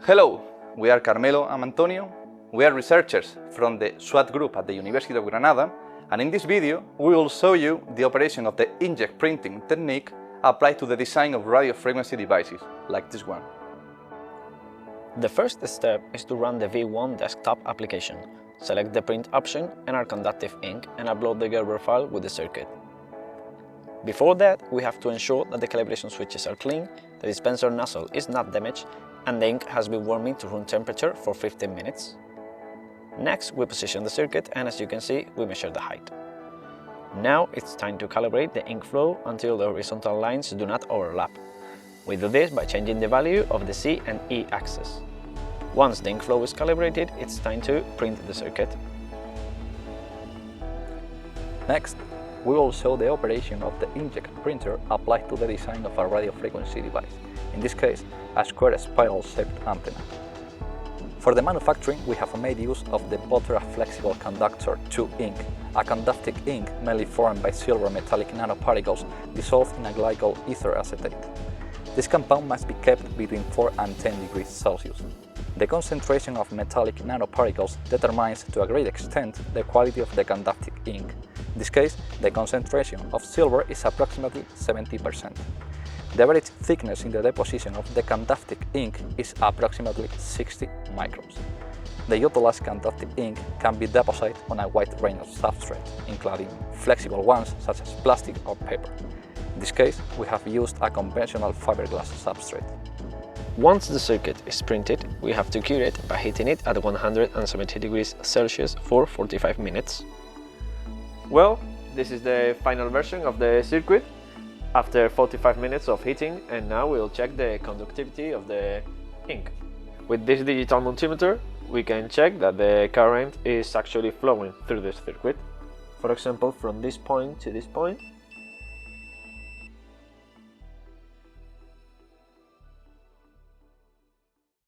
Hello, we are Carmelo and Antonio. We are researchers from the SWAT group at the University of Granada, and in this video we will show you the operation of the inkjet printing technique applied to the design of radio frequency devices, like this one. The first step is to run the V1 desktop application. Select the print option, enter conductive ink, and upload the Gerber file with the circuit. Before that, we have to ensure that the calibration switches are clean, the dispenser nozzle is not damaged, and the ink has been warming to room temperature for 15 minutes. Next, we position the circuit, and as you can see, we measure the height. Now it's time to calibrate the ink flow until the horizontal lines do not overlap. We do this by changing the value of the C and E axis. Once the ink flow is calibrated, it's time to print the circuit. Next, we will show the operation of the inkjet printer applied to the design of a radio frequency device, in this case, a square spiral-shaped antenna. For the manufacturing, we have made use of the Ultra Flexible Conductor 2 ink, a conductive ink mainly formed by silver metallic nanoparticles dissolved in a glycol ether acetate. This compound must be kept between 4 and 10 degrees Celsius. The concentration of metallic nanoparticles determines to a great extent the quality of the conductive ink. In this case, the concentration of silver is approximately 70%. The average thickness in the deposition of the conductive ink is approximately 60 microns. The utilized conductive ink can be deposited on a wide range of substrates, including flexible ones such as plastic or paper. In this case, we have used a conventional fiberglass substrate. Once the circuit is printed, we have to cure it by heating it at 170 degrees Celsius for 45 minutes. Well, this is the final version of the circuit after 45 minutes of heating, and now we'll check the conductivity of the ink. With this digital multimeter, we can check that the current is actually flowing through the circuit. For example, from this point to this point,